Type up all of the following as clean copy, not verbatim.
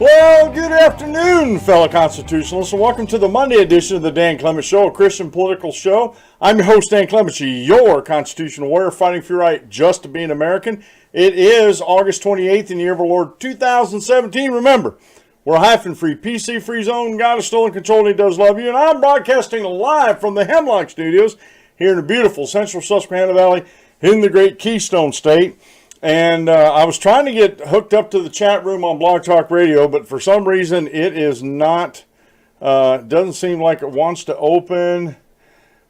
Well, good afternoon, fellow constitutionalists, and welcome to the Monday edition of the Dan Clements Show, a Christian political show. I'm your host, Dan Clements, your constitutional warrior fighting for your right just to be an American. It is August 28th in the year of our Lord 2017. Remember, we're a hyphen-free, PC-free zone. God is still in control and He does love you. And I'm broadcasting live from the Hemlock Studios here in the beautiful central Susquehanna Valley in the great Keystone State. And I was trying to get hooked up to the chat room on Blog Talk Radio, but for some reason it is not, doesn't seem like it wants to open.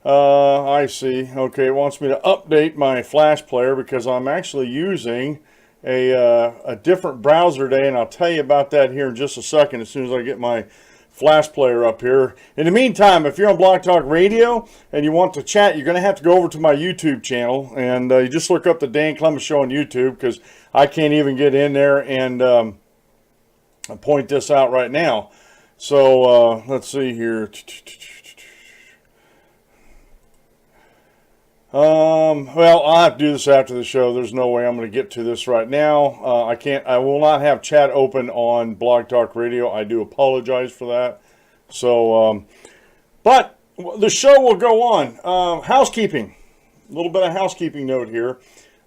I see. Okay, it wants me to update my Flash player because I'm actually using a different browser today, and I'll tell you about that here in just a second as soon as I get my Flash player up here. In the meantime, if you're on Blog Talk Radio and you want to chat, you're going to have to go over to my YouTube channel, and you just look up the Dan Clements Show on YouTube because I can't even get in there and point this out right now. So let's see here. Well, I'll have to do this after the show. There's no way I'm going to get to this right now. I will not have chat open on Blog Talk Radio. I do apologize for that. So, but the show will go on. Housekeeping. A little bit of housekeeping note here.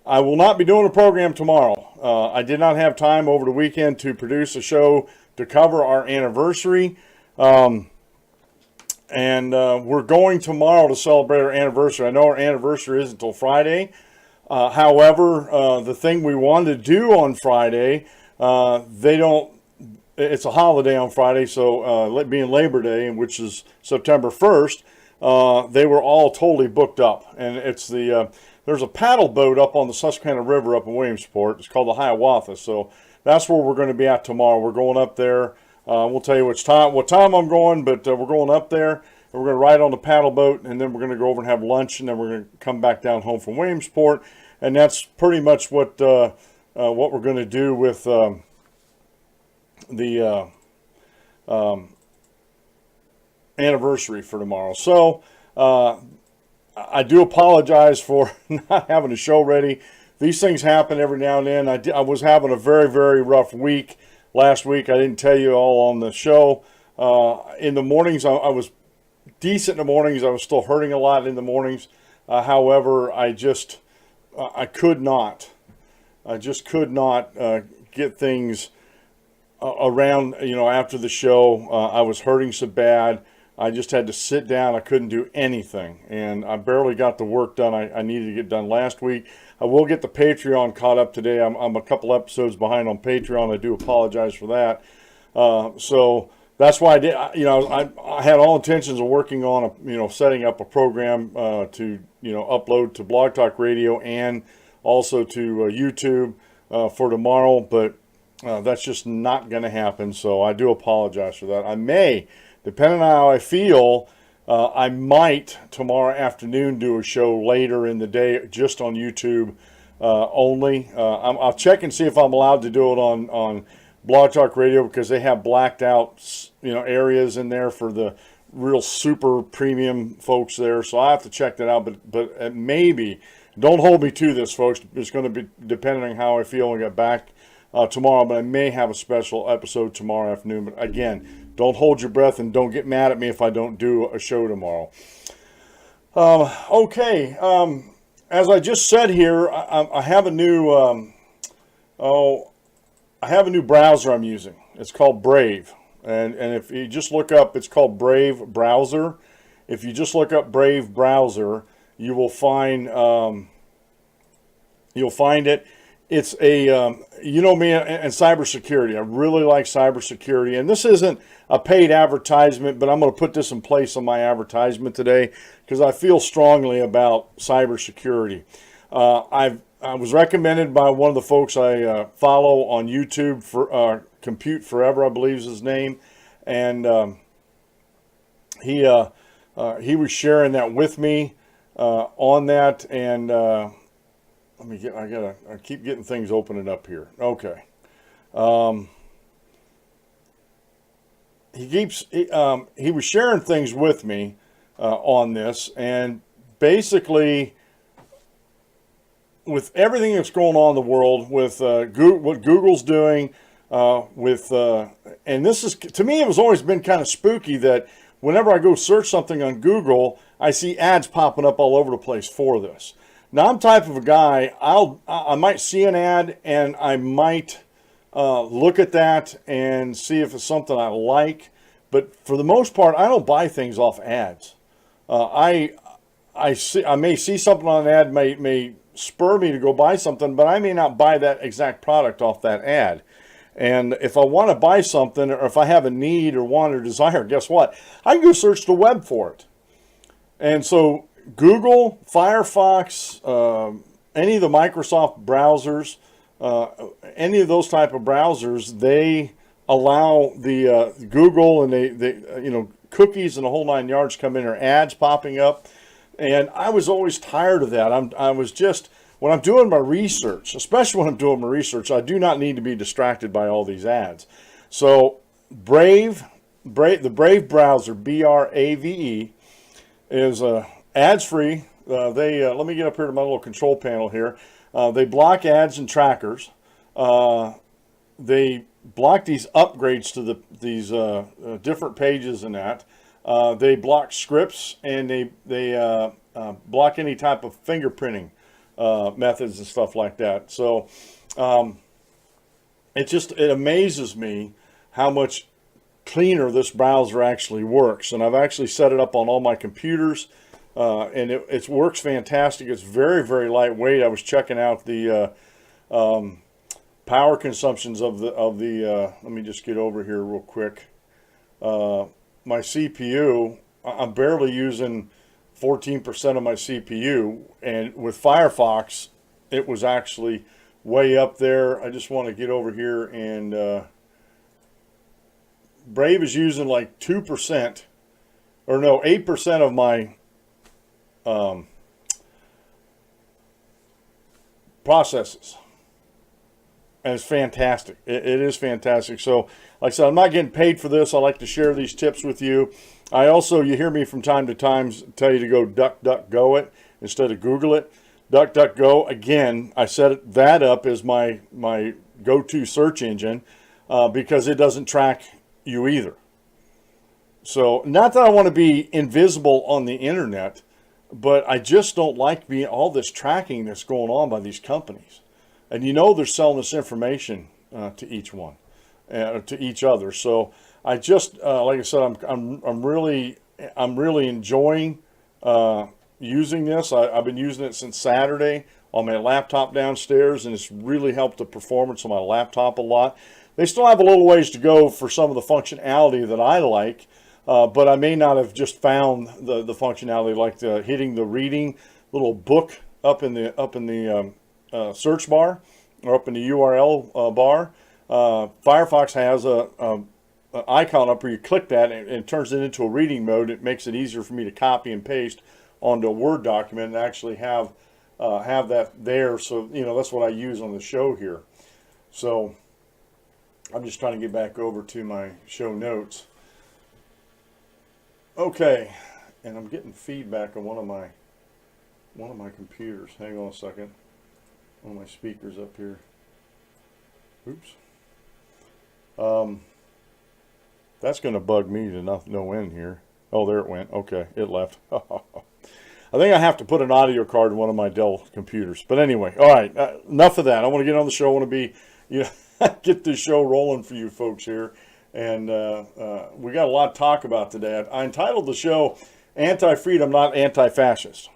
I will not be doing a program tomorrow. I did not have time over the weekend to produce a show to cover our anniversary. And we're going tomorrow to celebrate our anniversary. I know our anniversary isn't until Friday. However, the thing we wanted to do on Friday, it's a holiday on Friday, so being Labor Day, which is September 1st, they were all totally booked up. And it's there's a paddle boat up on the Susquehanna River up in Williamsport. It's called the Hiawatha. So that's where we're going to be at tomorrow. We're going up there. We'll tell you what time I'm going, but we're going up there. And we're going to ride on the paddle boat, and then we're going to go over and have lunch, and then we're going to come back down home from Williamsport. And that's pretty much what we're going to do with the anniversary for tomorrow. So I do apologize for not having a show ready. These things happen every now and then. I was having a very, very rough week. Last week, I didn't tell you all on the show. In the mornings, I was decent in the mornings. I was still hurting a lot in the mornings. However, I just could not get things around, after the show. I was hurting so bad. I just had to sit down. I couldn't do anything. And I barely got the work done I needed to get done last week. I will get the Patreon caught up today. I'm a couple episodes behind on Patreon. I do apologize for that. So that's why I did. I had all intentions of working on setting up a program to upload to Blog Talk Radio and also to YouTube for tomorrow. But that's just not going to happen. So I do apologize for that. I may, depending on how I feel, I might tomorrow afternoon do a show later in the day just on YouTube only. I'll check and see if I'm allowed to do it on Blog Talk Radio because they have blacked out areas in there for the real super premium folks there. So I have to check that out. But maybe, don't hold me to this, folks. It's going to be depending on how I feel when I get back tomorrow. But I may have a special episode tomorrow afternoon. But again, don't hold your breath and don't get mad at me if I don't do a show tomorrow. Okay, as I just said here, I have a new browser I'm using. It's called Brave, and if you just look up, it's called Brave Browser. If you just look up Brave Browser, you will find it. It's a, me and cybersecurity. I really like cybersecurity. And this isn't a paid advertisement, but I'm going to put this in place on my advertisement today because I feel strongly about cybersecurity. I was recommended by one of the folks I follow on YouTube, for Compute Forever, I believe is his name. And he was sharing that with me on that. And I keep getting things opening up here. Okay. He was sharing things with me on this, and basically with everything that's going on in the world, with what Google's doing, with and this is, to me, it was always been kind of spooky that whenever I go search something on Google, I see ads popping up all over the place for this. Now, I'm the type of a guy, I might see an ad and I might look at that and see if it's something I like. But for the most part, I don't buy things off ads. I may see something on an ad may spur me to go buy something, but I may not buy that exact product off that ad. And if I want to buy something, or if I have a need or want or desire, guess what? I can go search the web for it. And so Google, Firefox, any of the Microsoft browsers, any of those type of browsers, they allow the Google and they cookies and the whole 9 yards come in, or ads popping up. And I was always tired of that. I was just, when I'm doing my research, especially when I'm doing my research, I do not need to be distracted by all these ads. So the Brave browser, B-R-A-V-E, is ads free. Let me get up here to my little control panel here. They block ads and trackers. They block these upgrades to these different pages and that. They block scripts, and they block any type of fingerprinting methods and stuff like that. So it amazes me how much cleaner this browser actually works. And I've actually set it up on all my computers, and it works fantastic. It's very, very lightweight. I was checking out the power consumptions of the let me just get over here real quick. My CPU, I'm barely using 14% of my CPU, and with Firefox, it was actually way up there. I just want to get over here, and Brave is using like 2%, or no, 8% of my processes. And it's fantastic. It is fantastic. So, like I said, I'm not getting paid for this. I like to share these tips with you. I also, you hear me from time to time tell you to go DuckDuckGo it instead of Google it. DuckDuckGo, again, I set that up as my go-to search engine because it doesn't track you either. So, not that I want to be invisible on the internet, but I just don't like all this tracking that's going on by these companies. And they're selling this information to each one, to each other. So I just, like I said, I'm really enjoying using this. I've been using it since Saturday on my laptop downstairs, and it's really helped the performance of my laptop a lot. They still have a little ways to go for some of the functionality that I like, but I may not have just found the functionality, like hitting the reading little book up in the search bar, or up in the URL bar. Firefox has an icon up where you click that, and it turns it into a reading mode. It makes it easier for me to copy and paste onto a Word document and actually have that there. So that's what I use on the show here. So I'm just trying to get back over to my show notes. Okay, and I'm getting feedback on one of my computers. Hang on a second. One of my speakers up here. Oops. That's going to bug me to no end here. Oh, there it went. Okay, it left. I think I have to put an audio card in one of my Dell computers. But anyway, all right, enough of that. I want to get on the show. I want to get this show rolling for you folks here. And we got a lot to talk about today. I entitled the show Anti-Freedom, Not Anti-Fascist.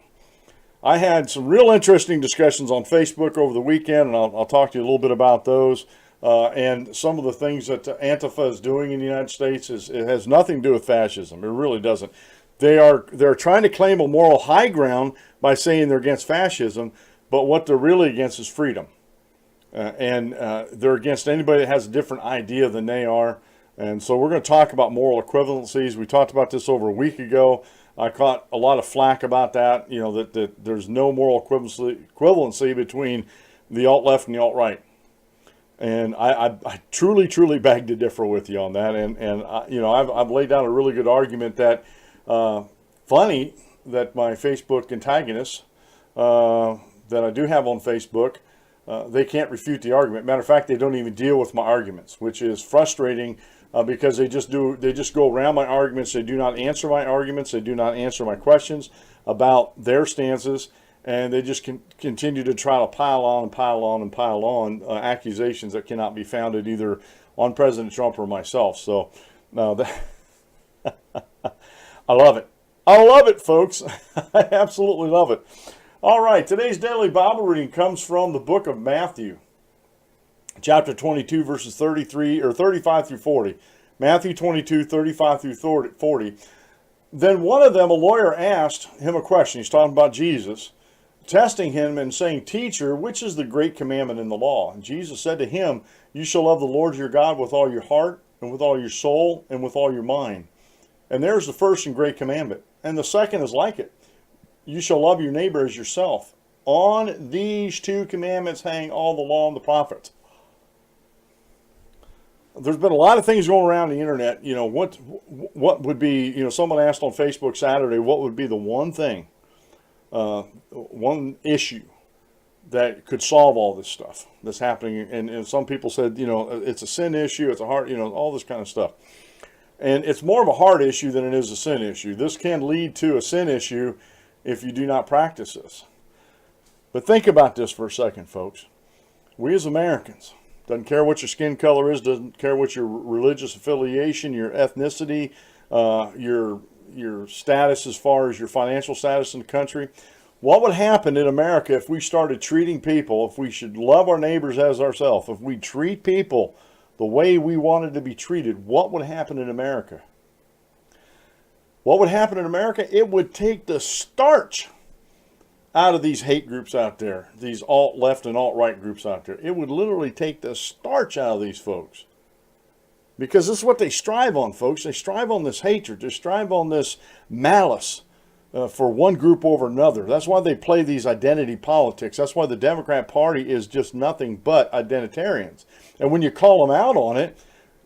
I had some real interesting discussions on Facebook over the weekend, and I'll talk to you a little bit about those. And some of the things that Antifa is doing in the United States it has nothing to do with fascism. It really doesn't. They're trying to claim a moral high ground by saying they're against fascism, but what they're really against is freedom. And they're against anybody that has a different idea than they are. And so we're going to talk about moral equivalencies. We talked about this over a week ago. I caught a lot of flack about that, that there's no moral equivalency between the alt-left and the alt-right. And I truly, truly beg to differ with you on that. And I've laid down a really good argument that, funny that my Facebook antagonists that I do have on Facebook, they can't refute the argument. Matter of fact, they don't even deal with my arguments, which is frustrating because they just go around my arguments. They do not answer my arguments. They do not answer my questions about their stances, and they just continue to try to pile on and pile on and pile on accusations that cannot be founded either on President Trump or myself. So I love it. I love it, folks. I absolutely love it. All right, today's daily Bible reading comes from the book of Matthew, chapter 22, verses 35 through 40. Matthew 22, 35 through 40. Then one of them, a lawyer, asked him a question. He's talking about Jesus, testing him and saying, "Teacher, which is the great commandment in the law?" And Jesus said to him, "You shall love the Lord your God with all your heart and with all your soul and with all your mind. And there's the first and great commandment. And the second is like it. You shall love your neighbor as yourself. On these two commandments hang all the law and the prophets." There's been a lot of things going around the internet. You know, what would be, you know, someone asked on Facebook Saturday, what would be the one thing, one issue that could solve all this stuff that's happening? And some people said, you know, it's a sin issue, it's a heart, you know, all this kind of stuff. And it's more of a heart issue than it is a sin issue. This can lead to a sin issue if you do not practice this. But think about this for a second, folks. We as Americans, doesn't care what your skin color is, doesn't care what your religious affiliation, your ethnicity, your status as far as your financial status in the country. What would happen in America if we started treating people, if we should love our neighbors as ourselves, if we treat people the way we wanted to be treated, what would happen in America? What would happen in America? It would take the starch out of these hate groups out there, these alt-left and alt-right groups out there. It would literally take the starch out of these folks. Because this is what they strive on, folks. They strive on this hatred. They strive on this malice for one group over another. That's why they play these identity politics. That's why the Democrat Party is just nothing but identitarians. And when you call them out on it,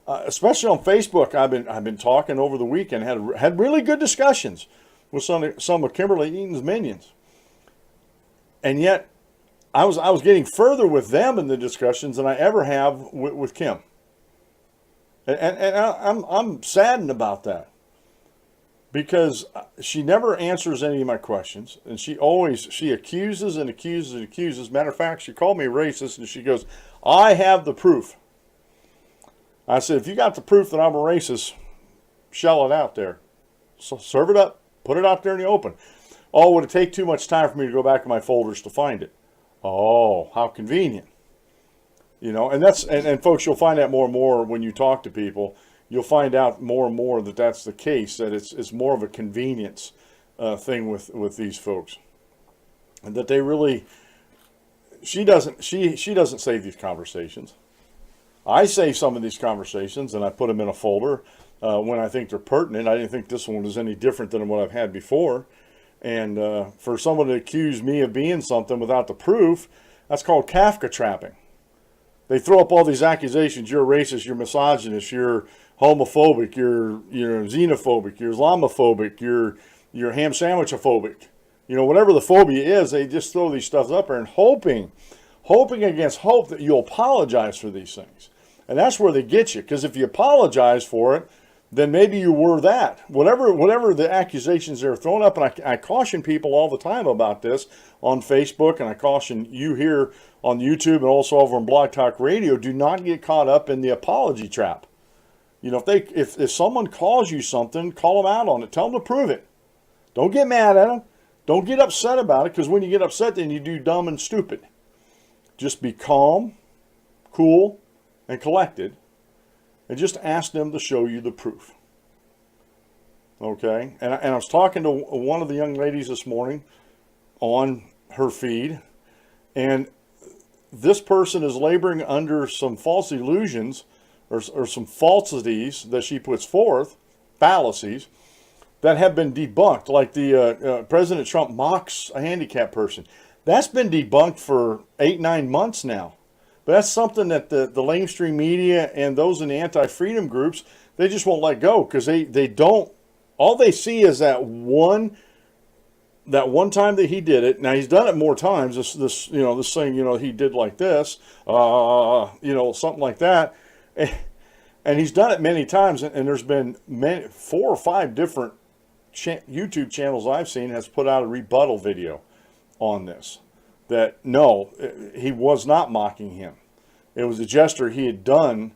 especially on Facebook, I've been talking over the weekend, had really good discussions with some of Kimberly Eaton's minions. And yet, I was getting further with them in the discussions than I ever have with Kim. And I'm saddened about that. Because she never answers any of my questions. And she accuses and accuses and accuses. Matter of fact, she called me racist and she goes, "I have the proof." I said, if you got the proof that I'm a racist, shell it out there. So serve it up. Put it out there in the open. Oh, would it take too much time for me to go back in my folders to find it? Oh, how convenient. You know, and folks, you'll find out more and more when you talk to people. You'll find out more and more that that's the case, that it's more of a convenience thing with these folks. And that they really, she doesn't save these conversations. I save some of these conversations and I put them in a folder when I think they're pertinent. I didn't think this one was any different than what I've had before. And for someone to accuse me of being something without the proof, that's called Kafka trapping. They throw up all these accusations. You're a racist, you're misogynist, you're homophobic, you're xenophobic, you're Islamophobic, you're ham sandwichophobic. You know, whatever the phobia is, they just throw these stuff up there and hoping against hope that you'll apologize for these things. And that's where they get you. Because if you apologize for it, then maybe you were that. Whatever the accusations they're throwing up, and I caution people all the time about this on Facebook, and I caution you here on YouTube and also over on Blog Talk Radio, do not get caught up in the apology trap. You know, if someone calls you something, call them out on it. Tell them to prove it. Don't get mad at them. Don't get upset about it, because when you get upset, then you do dumb and stupid. Just be calm, cool, and collected. And just ask them to show you the proof. Okay? And I was talking to one of the young ladies this morning on her feed. And this person is laboring under some false illusions or some falsities that she puts forth, fallacies, that have been debunked. Like the President Trump mocks a handicapped person. That's been debunked for 8-9 months now. But that's something that the lamestream media and those in the anti-freedom groups, they just won't let go, because they don't, all they see is that one time that he did it. Now he's done it more times. This thing, he did like this, something like that. And he's done it many times, and there's been 4 or 5 different YouTube channels I've seen has put out a rebuttal video on this. That no, he was not mocking him. It was a gesture he had done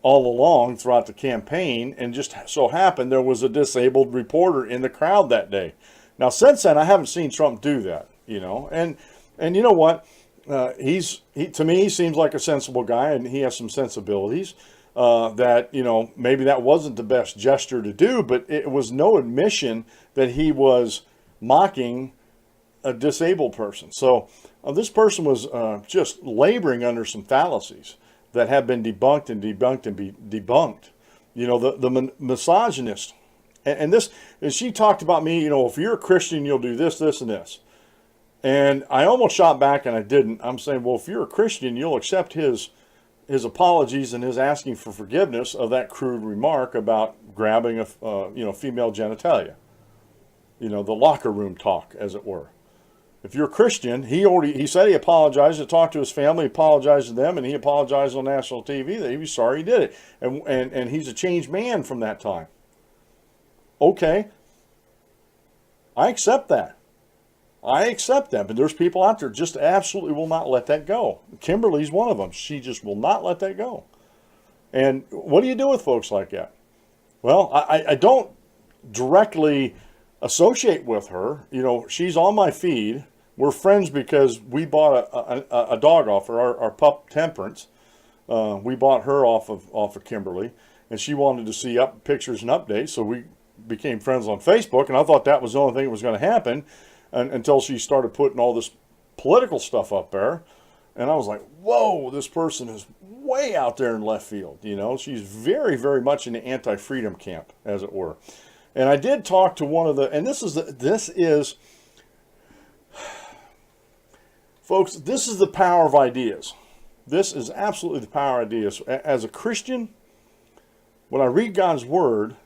all along throughout the campaign, and just so happened there was a disabled reporter in the crowd that day. Now, since then, I haven't seen Trump do that, you know, and you know what? To me, he seems like a sensible guy, and he has some sensibilities. That, you know, maybe that wasn't the best gesture to do, but it was no admission that he was mocking a disabled person. So this person was just laboring under some fallacies that have been debunked and debunked and debunked. You know, the misogynist, and she talked about me, you know, if you're a Christian, you'll do this, this, and this. And I almost shot back, and I didn't. I'm saying, well, if you're a Christian, you'll accept his apologies and his asking for forgiveness of that crude remark about grabbing a female genitalia. You know, the locker room talk, as it were. If you're a Christian, he said he apologized to talk to his family, apologized to them, and he apologized on national TV that he was sorry he did it. And he's a changed man from that time. Okay. I accept that. But there's people out there just absolutely will not let that go. Kimberly's one of them. She just will not let that go. And what do you do with folks like that? Well, I don't directly associate with her. You know, she's on my feed. We're friends because we bought a dog off her, our pup Temperance. We bought her off of Kimberly, and she wanted to see pictures and updates, so we became friends on Facebook, and I thought that was the only thing that was going to happen. Until she started putting all this political stuff up there. And I was like, whoa, this person is way out there in left field. You know, she's very, very much in the anti-freedom camp, as it were. And I did talk to one of the, and this is, folks, this is the power of ideas. This is absolutely the power of ideas. As a Christian, when I read God's word,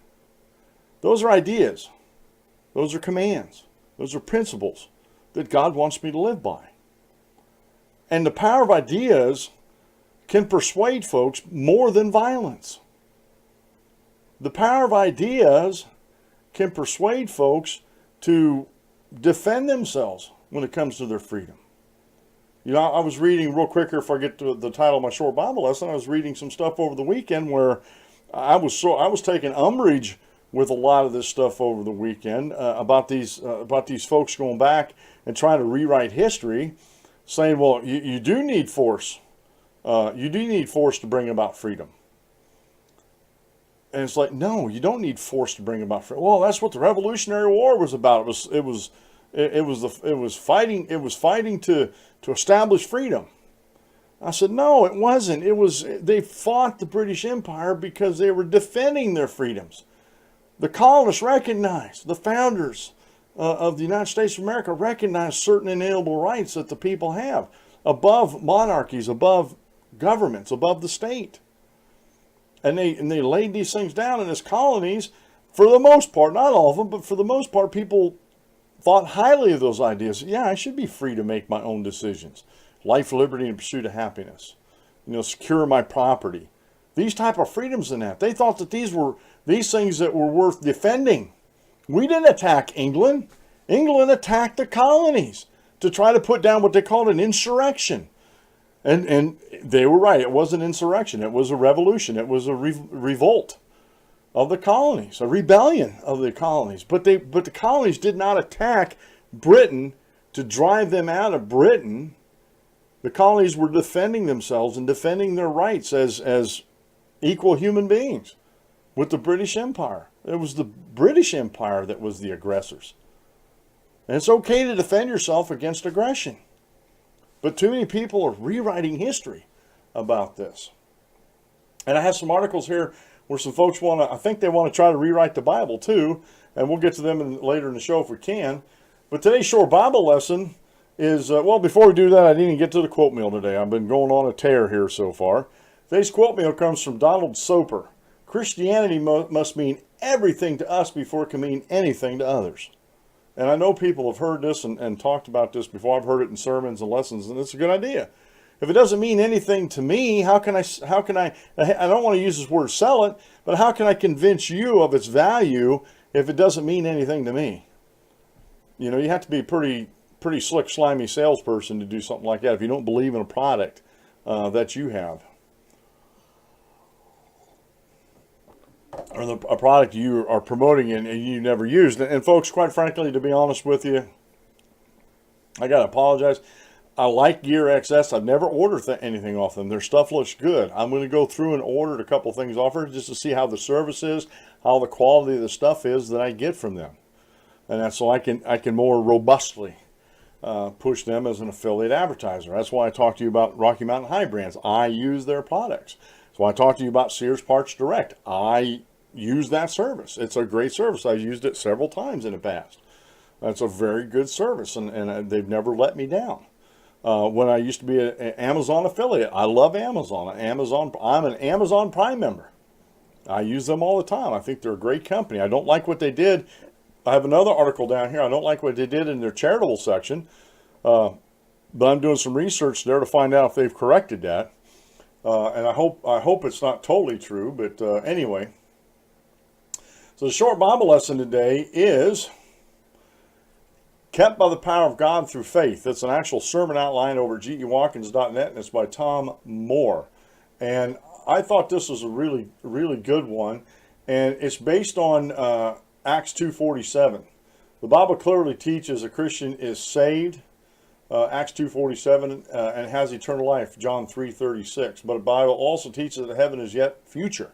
those are ideas. Those are commands. Those are principles that God wants me to live by. And the power of ideas can persuade folks more than violence. The power of ideas can persuade folks to defend themselves when it comes to their freedom. You know, I was reading real quick here, if I get to the title of my short Bible lesson, I was reading some stuff over the weekend where I was taking umbrage with a lot of this stuff over the weekend about these folks going back and trying to rewrite history, saying, well, you do need force. You do need force to bring about freedom. And it's like, no, you don't need force to bring about freedom. Well, that's what the Revolutionary War was about. It was fighting to establish freedom. I said, no, it wasn't. They fought the British Empire because they were defending their freedoms. The colonists recognized, the founders of the United States of America recognized certain inalienable rights that the people have above monarchies, above governments, above the state. And they laid these things down in as colonies. For the most part, not all of them, but for the most part, people thought highly of those ideas. Yeah, I should be free to make my own decisions. Life, liberty, and pursuit of happiness. You know, secure my property. These type of freedoms in that. They thought that these things that were worth defending. We didn't attack England. England attacked the colonies to try to put down what they called an insurrection. And they were right. It was an insurrection. It was a revolution. It was a revolt of the colonies, a rebellion of the colonies. But the colonies did not attack Britain to drive them out of Britain. The colonies were defending themselves and defending their rights as equal human beings with the British Empire. It was the British Empire that was the aggressors. And it's okay to defend yourself against aggression. But too many people are rewriting history about this. And I have some articles here where some folks I think they want to try to rewrite the Bible too. And we'll get to them later in the show if we can. But today's short Bible lesson is, well, before we do that, I didn't even get to the quote meal today. I've been going on a tear here so far. Today's quote meal comes from Donald Soper. Christianity must mean everything to us before it can mean anything to others. And I know people have heard this and talked about this before. I've heard it in sermons and lessons, and it's a good idea. If it doesn't mean anything to me, how can I don't want to use this word sell it, but how can I convince you of its value if it doesn't mean anything to me? You know, you have to be a pretty slick, slimy salesperson to do something like that if you don't believe in a product that you have. Or a product you are promoting and you never used. And folks, quite frankly, to be honest with you, I got to apologize. I like Gear XS. I've never ordered anything off them. Their stuff looks good. I'm going to go through and order a couple things off her just to see how the service is, how the quality of the stuff is that I get from them. And that's so I can more robustly push them as an affiliate advertiser. That's why I talk to you about Rocky Mountain High Brands. I use their products. That's why I talk to you about Sears Parts Direct. I use that service. It's a great service. I've used it several times in the past. It's a very good service, and they've never let me down. When I used to be an Amazon affiliate, I love Amazon. I'm an Amazon Prime member. I use them all the time. I think they're a great company. I don't like what they did. I have another article down here. I don't like what they did in their charitable section, but I'm doing some research there to find out if they've corrected that. And I hope it's not totally true, but anyway. So the short Bible lesson today is kept by the power of God through faith. It's an actual sermon outline over at gewatkins.net, and it's by Tom Moore. And I thought this was a really, really good one, and it's based on Acts 2:47. The Bible clearly teaches a Christian is saved, Acts 2:47, and has eternal life, John 3:36. But the Bible also teaches that heaven is yet future.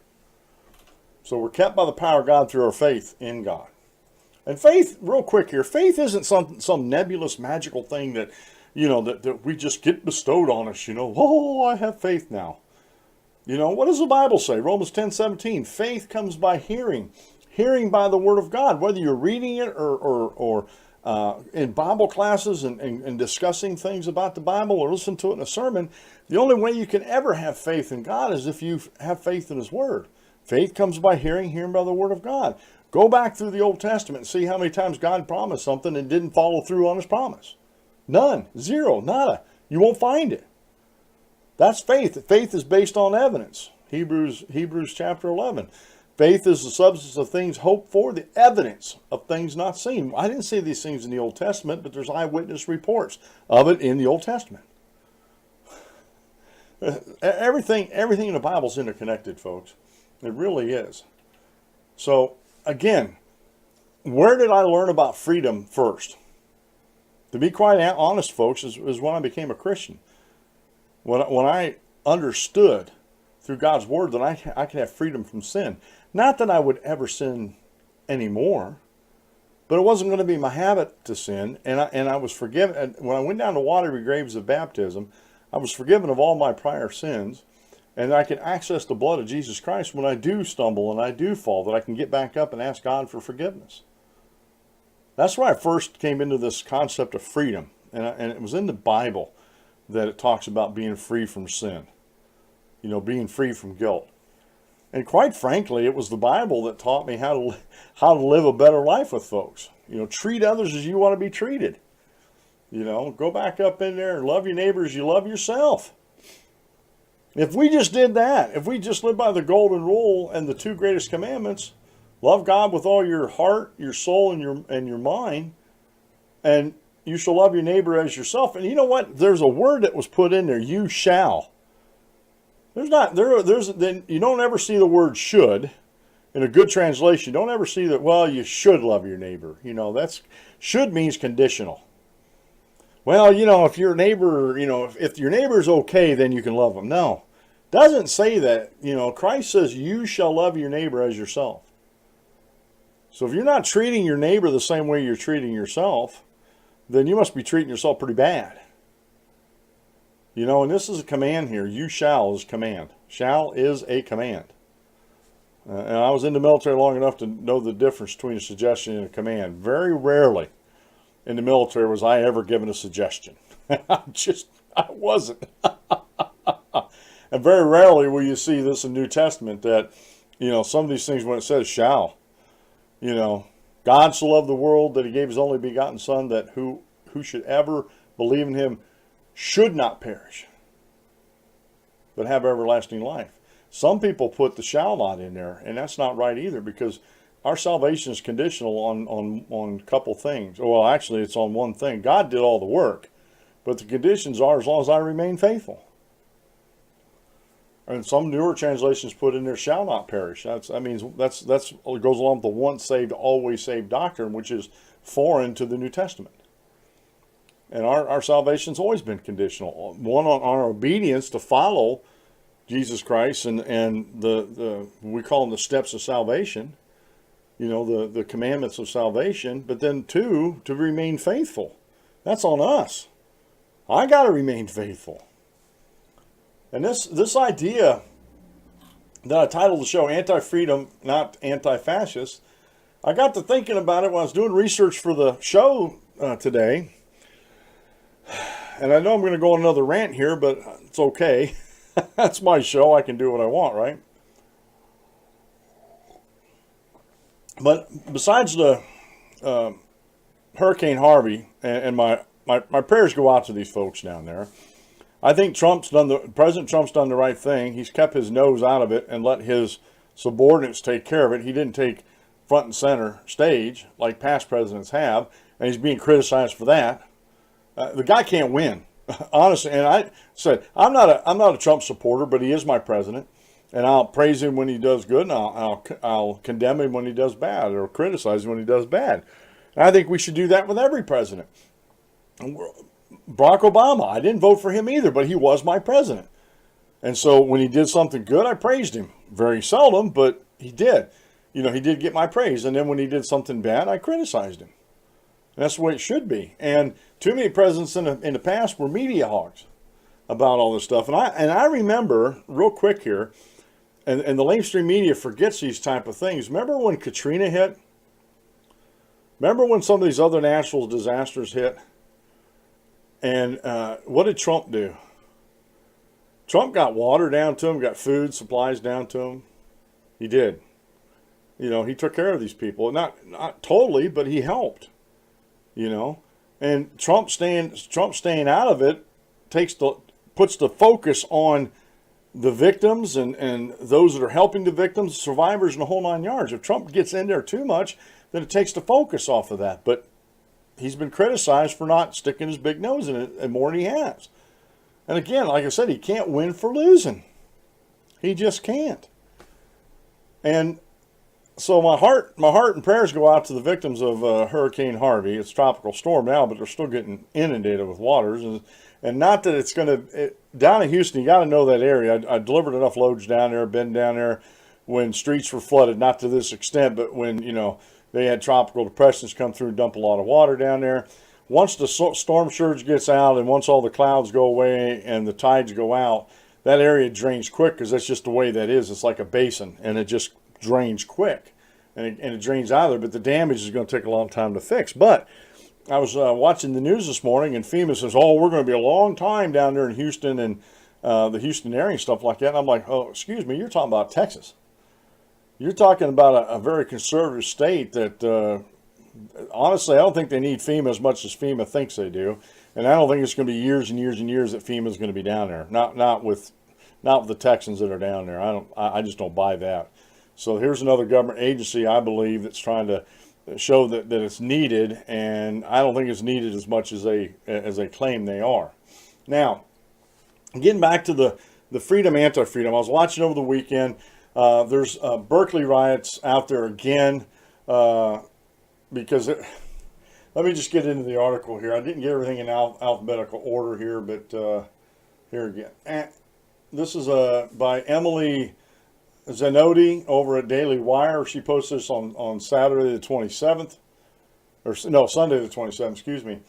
So we're kept by the power of God through our faith in God. And faith, real quick here, faith isn't some nebulous, magical thing that, you know, that we just get bestowed on us, you know. Oh, I have faith now. You know, what does the Bible say? Romans 10:17, faith comes by hearing. Hearing by the Word of God, whether you're reading it or in Bible classes and discussing things about the Bible or listen to it in a sermon, the only way you can ever have faith in God is if you have faith in His Word. Faith comes by hearing, hearing by the Word of God. Go back through the Old Testament and see how many times God promised something and didn't follow through on His promise. None. Zero. Nada. You won't find it. That's faith. Faith is based on evidence. Hebrews chapter 11. Faith is the substance of things hoped for, the evidence of things not seen. I didn't see these things in the Old Testament, but there's eyewitness reports of it in the Old Testament. Everything in the Bible is interconnected, folks. It really is. So, again, where did I learn about freedom first? To be quite honest, folks, is when I became a Christian. When I understood through God's Word that I can have freedom from sin. Not that I would ever sin anymore, but it wasn't going to be my habit to sin, and I was forgiven. And when I went down to watery graves of baptism, I was forgiven of all my prior sins, and I can access the blood of Jesus Christ when I do stumble and I do fall, that I can get back up and ask God for forgiveness. That's where I first came into this concept of freedom, and it was in the Bible that it talks about being free from sin, you know, being free from guilt. And quite frankly, it was the Bible that taught me how to live a better life with folks. You know, treat others as you want to be treated. You know, go back up in there and love your neighbor as you love yourself. If we just did that, if we just lived by the golden rule and the two greatest commandments, love God with all your heart, your soul, and your mind, and you shall love your neighbor as yourself. And you know what? There's a word that was put in there, you shall. You don't ever see the word should in a good translation. You don't ever see that, well, you should love your neighbor. You know, should means conditional. Well, you know, if your neighbor, you know, if your neighbor's okay, then you can love them. No, doesn't say that. You know, Christ says you shall love your neighbor as yourself. So if you're not treating your neighbor the same way you're treating yourself, then you must be treating yourself pretty bad. You know, and this is a command here. You shall is command. Shall is a command. And I was in the military long enough to know the difference between a suggestion and a command. Very rarely in the military was I ever given a suggestion. I wasn't. And very rarely will you see this in New Testament that, you know, some of these things when it says shall, you know, God so loved the world that He gave His only begotten Son, that who should ever believe in Him should not perish, but have everlasting life. Some people put the shall not in there, and that's not right either, because our salvation is conditional on a couple things. Well, actually, it's on one thing. God did all the work, but the conditions are as long as I remain faithful. And some newer translations put in there shall not perish. That goes along with the once saved, always saved doctrine, which is foreign to the New Testament. And our salvation's always been conditional. One, on our obedience to follow Jesus Christ and the we call them the steps of salvation, the commandments of salvation, but then two, to remain faithful. That's on us. I got to remain faithful. And this idea that I titled the show Anti-Freedom, Not Anti-Fascist, I got to thinking about it when I was doing research for the show today. And I know I'm going to go on another rant here, but it's okay. That's my show. I can do what I want, right? But besides the Hurricane Harvey, and my prayers go out to these folks down there. I think President Trump's done the right thing. He's kept his nose out of it and let his subordinates take care of it. He didn't take front and center stage like past presidents have, and he's being criticized for that. The guy can't win, honestly. And I said I'm not a Trump supporter, but he is my president, and I'll praise him when he does good, and I'll condemn him when he does bad, or criticize him when he does bad. And I think we should do that with every president. Barack Obama, I didn't vote for him either, but he was my president. And so when he did something good, I praised him. Very seldom, but he did. He did get my praise. And then when he did something bad, I criticized him. And that's the way it should be. And too many presidents in the past were media hogs about all this stuff. And I remember, real quick here, and the mainstream media forgets these type of things. Remember when Katrina hit? Remember when some of these other natural disasters hit? And what did Trump do? Trump got water down to him, got food supplies down to him. He did. He took care of these people. Not totally, but he helped. And Trump staying out of it puts the focus on the victims and those that are helping the victims, survivors, and the whole nine yards. If Trump gets in there too much, then it takes the focus off of that. But he's been criticized for not sticking his big nose in it, and more than he has. And again, like I said, he can't win for losing. He just can't. And so my heart and prayers go out to the victims of Hurricane Harvey. It's a tropical storm now, but they're still getting inundated with waters. And not that it's going to... Down in Houston, you got to know that area. I delivered enough loads down there, been down there when streets were flooded, not to this extent, but when, they had tropical depressions come through and dump a lot of water down there. Once the storm surge gets out and once all the clouds go away and the tides go out, that area drains quick because that's just the way that is. It's like a basin, and it just drains quick. And it drains out of there, but the damage is going to take a long time to fix. But I was watching the news this morning, and FEMA says, we're going to be a long time down there in Houston and the Houston area and stuff like that. And I'm like, excuse me, you're talking about Texas. You're talking about a very conservative state that, honestly, I don't think they need FEMA as much as FEMA thinks they do. And I don't think it's going to be years and years and years that FEMA is going to be down there. Not with the Texans that are down there. I just don't buy that. So here's another government agency, I believe, that's trying to show that it's needed, and I don't think it's needed as much as they claim they are. Now, getting back to the freedom, anti-freedom, I was watching over the weekend. There's Berkeley riots out there again because let me just get into the article here. I didn't get everything in alphabetical order here, but here again. This is by Emily Zanotti over at Daily Wire. She posted this on Saturday the 27th, Sunday the 27th, excuse me.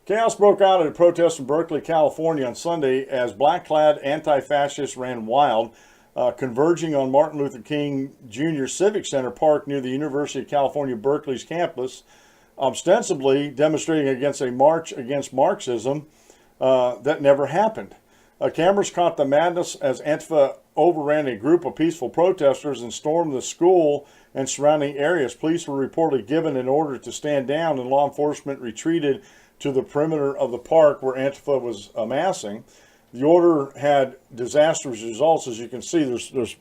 Chaos broke out at a protest in Berkeley, California on Sunday as black-clad anti-fascists ran wild, converging on Martin Luther King Jr. Civic Center Park near the University of California, Berkeley's campus, ostensibly demonstrating against a march against Marxism that never happened. Cameras caught the madness as Antifa overran a group of peaceful protesters and stormed the school and surrounding areas. Police were reportedly given an order to stand down, and law enforcement retreated to the perimeter of the park where Antifa was amassing. The order had disastrous results, as you can see. There's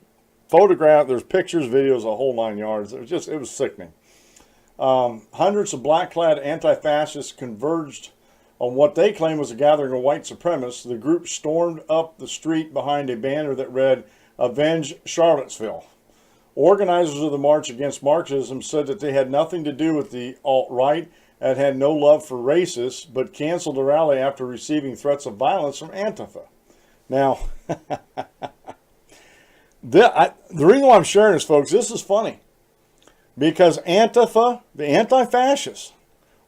photograph, there's pictures, videos, a whole 9 yards. It was sickening. Hundreds of black-clad anti-fascists converged on what they claim was a gathering of white supremacists. The group stormed up the street behind a banner that read, "Avenge Charlottesville." Organizers of the March Against Marxism said that they had nothing to do with the alt-right and had no love for racists, but canceled the rally after receiving threats of violence from Antifa. Now, the reason why I'm sharing this, folks, this is funny. Because Antifa, the anti-fascists,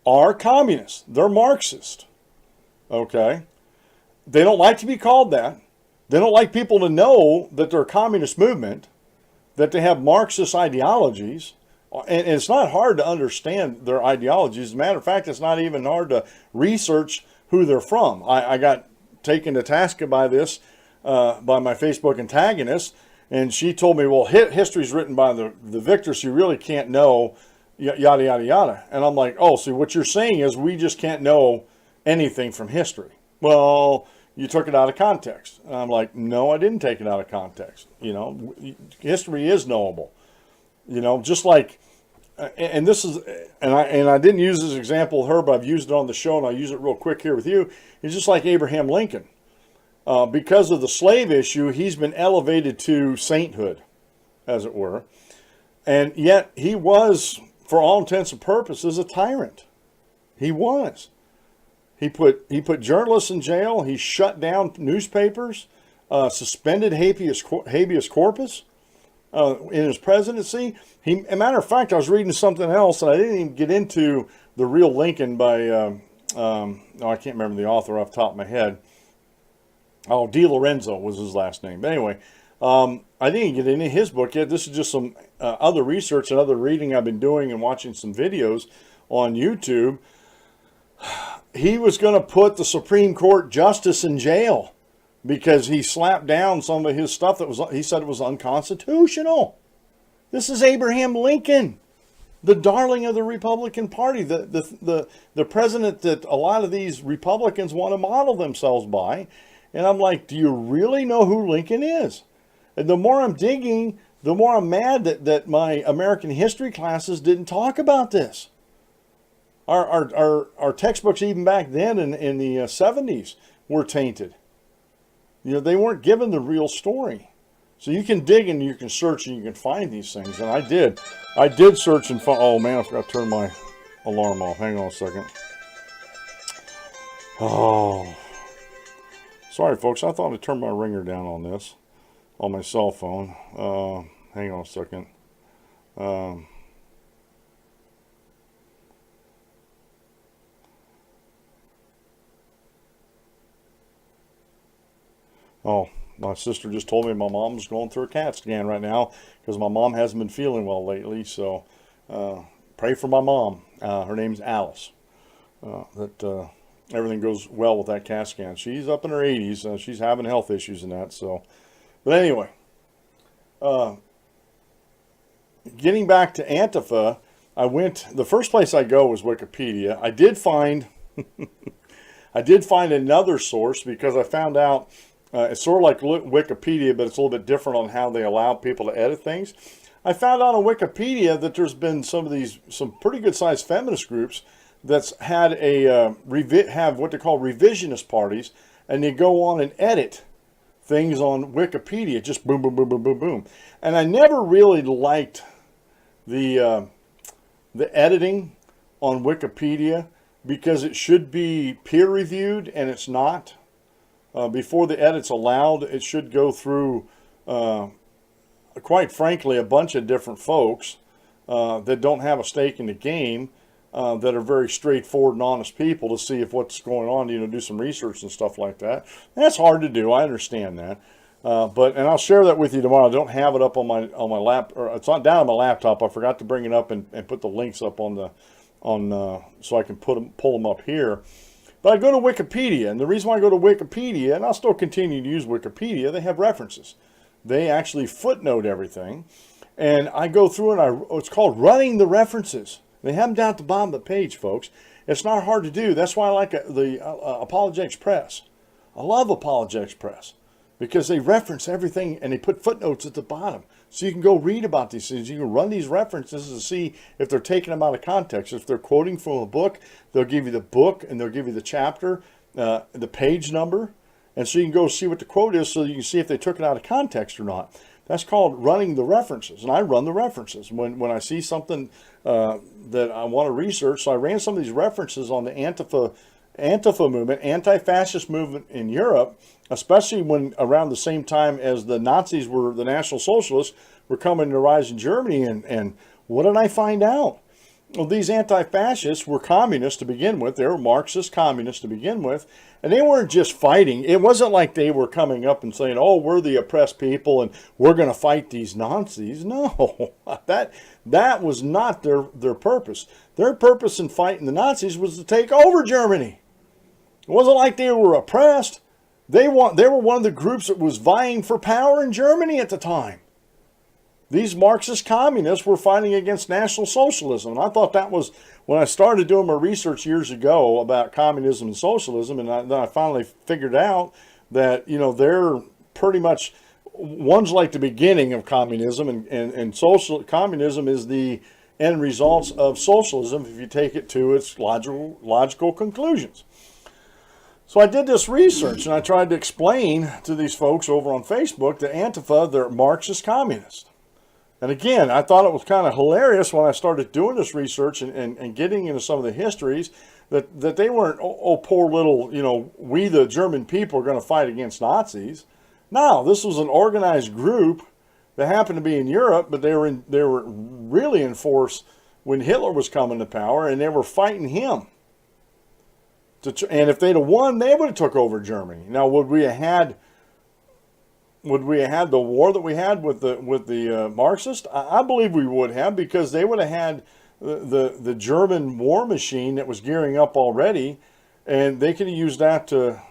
are communists. They're Marxist. Okay? They don't like to be called that. They don't like people to know that they're a communist movement, that they have Marxist ideologies. And it's not hard to understand their ideologies. As a matter of fact, it's not even hard to research who they're from. I got taken to task by this, by my Facebook antagonist, and she told me, well, history's written by the victors, so you really can't know, yada, yada, yada. And I'm like, oh, see, what you're saying is we just can't know anything from history. Well, you took it out of context. And I'm like, no, I didn't take it out of context. You know, history is knowable. You know, just like, and this is, and I didn't use this example with her, but I've used it on the show, and I'll use it real quick here with you. It's just like Abraham Lincoln. Because of the slave issue, he's been elevated to sainthood, as it were. And yet he was, for all intents and purposes, a tyrant. He was. He put journalists in jail. He shut down newspapers, suspended habeas corpus in his presidency. As a matter of fact, I was reading something else, and I didn't even get into the real Lincoln by, I can't remember the author off the top of my head. Oh, DiLorenzo was his last name. But anyway, I didn't get into his book yet. This is just some other research and other reading I've been doing and watching some videos on YouTube. He was going to put the Supreme Court justice in jail because he slapped down some of his stuff that he said it was unconstitutional. This is Abraham Lincoln, the darling of the Republican Party, the president that a lot of these Republicans want to model themselves by. And I'm like, do you really know who Lincoln is? And the more I'm digging, the more I'm mad that my American history classes didn't talk about this. Our textbooks even back then in the 70s were tainted. You know, they weren't given the real story. So you can dig and you can search and you can find these things. And I did. I did search and find, oh man, I forgot to turn my alarm off. Hang on a second. Oh. Sorry, folks. I thought I turned my ringer down on this, on my cell phone. Hang on a second. Oh, my sister just told me my mom's going through a CAT scan right now because my mom hasn't been feeling well lately. So pray for my mom. Her name's Alice. That everything goes well with that CAT scan. She's up in her 80s. She's having health issues and that. So, but anyway, getting back to Antifa, the first place I go was Wikipedia. I did find, I did find another source because I found out, it's sort of like Wikipedia, but it's a little bit different on how they allow people to edit things. I found out on Wikipedia that there's been some pretty good sized feminist groups that's had have what they call revisionist parties, and they go on and edit things on Wikipedia, just boom, boom, boom, boom, boom, boom. And I never really liked the editing on Wikipedia because it should be peer reviewed and it's not. Before the edit's allowed, it should go through, quite frankly, a bunch of different folks that don't have a stake in the game, that are very straightforward and honest people to see if what's going on, do some research and stuff like that. And that's hard to do. I understand that. And I'll share that with you tomorrow. I don't have it up on my lap, or it's not down on my laptop. I forgot to bring it up and put the links up so I can pull them up here. But I go to Wikipedia, and the reason why I go to Wikipedia, and I'll still continue to use Wikipedia, they have references. They actually footnote everything. And I go through and it's called running the references. They have them down at the bottom of the page, folks. It's not hard to do. That's why I like the Apologetics Press. I love Apologetics Press because they reference everything and they put footnotes at the bottom. So you can go read about these things. You can run these references to see if they're taking them out of context. If they're quoting from a book, they'll give you the book and they'll give you the chapter, the page number. And so you can go see what the quote is so you can see if they took it out of context or not. That's called running the references. And I run the references. When I see something that I want to research, so I ran some of these references on the Antifa movement, anti-fascist movement in Europe, especially when around the same time as the Nazis were, the National Socialists were coming to rise in Germany. And what did I find out? Well, these anti-fascists were communists to begin with. They were Marxist communists to begin with. And they weren't just fighting. It wasn't like they were coming up and saying, oh, we're the oppressed people and we're going to fight these Nazis. No, that was not their purpose. Their purpose in fighting the Nazis was to take over Germany. It wasn't like they were oppressed. They were one of the groups that was vying for power in Germany at the time. These Marxist communists were fighting against National Socialism. And I thought that was, when I started doing my research years ago about communism and socialism, and then I finally figured out that, they're pretty much, one's like the beginning of communism, and communism is the end results of socialism if you take it to its logical conclusions. So I did this research, and I tried to explain to these folks over on Facebook that Antifa, they're Marxist communists. And again, I thought it was kind of hilarious when I started doing this research and getting into some of the histories that they weren't, oh, poor little, we the German people are going to fight against Nazis. No, this was an organized group that happened to be in Europe, but they were really in force when Hitler was coming to power, and they were fighting him. And if they'd have won, they would have took over Germany. Now, would we have had the war that we had with the Marxists? I believe we would have, because they would have had the German war machine that was gearing up already, and they could have used that to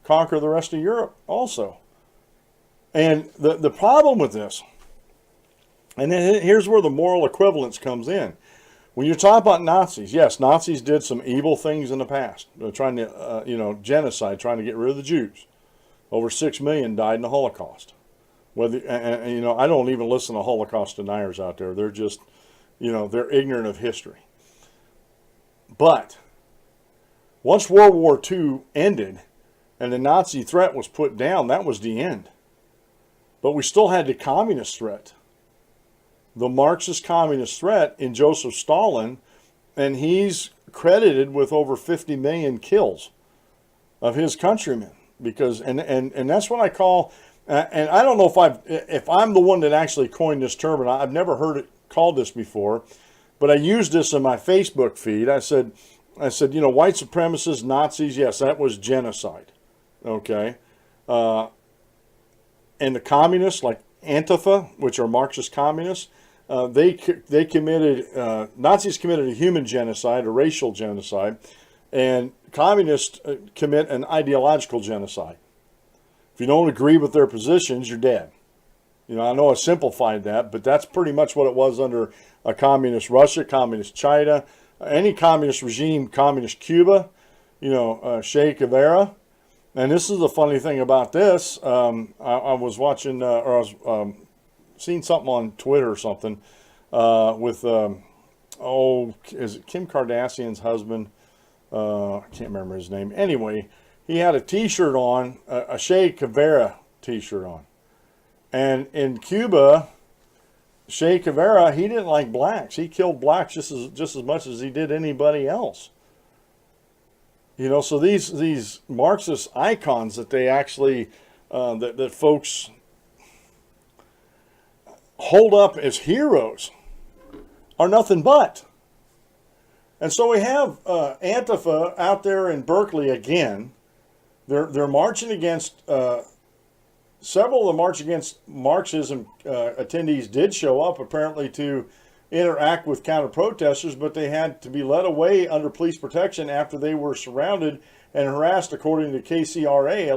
conquer the rest of Europe also. And the problem with this, and then here's where the moral equivalence comes in. When you talk about Nazis, yes, Nazis did some evil things in the past, trying to, genocide, trying to get rid of the Jews. Over 6 million died in the Holocaust. I don't even listen to Holocaust deniers out there. They're just, they're ignorant of history. But once World War II ended and the Nazi threat was put down, that was the end. But we still had the communist threat, the Marxist communist threat in Joseph Stalin, and he's credited with over 50 million kills of his countrymen. Because and that's what I call, and I don't know if I'm the one that actually coined this term, and I've never heard it called this before, but I used this in my Facebook feed. I said, white supremacists, Nazis, yes, that was genocide, okay, and the communists like Antifa, which are Marxist communists, Nazis committed a human genocide, a racial genocide, and communists commit an ideological genocide. If you don't agree with their positions, you're dead. I know I simplified that, but that's pretty much what it was under a communist Russia, communist China, any communist regime, communist Cuba, Che Guevara. And this is the funny thing about this. I was watching, or I was seeing something on Twitter or something with, is it Kim Kardashian's husband? I can't remember his name. Anyway, he had a T-shirt on, a Che Guevara T-shirt on. And in Cuba, Che Guevara, he didn't like blacks. He killed blacks just as much as he did anybody else. So these Marxist icons that they actually, that folks hold up as heroes are nothing but. And so we have Antifa out there in Berkeley again. They're marching against, several of the March Against Marxism attendees did show up apparently to interact with counter-protesters, but they had to be led away under police protection after they were surrounded and harassed, according to KCRA.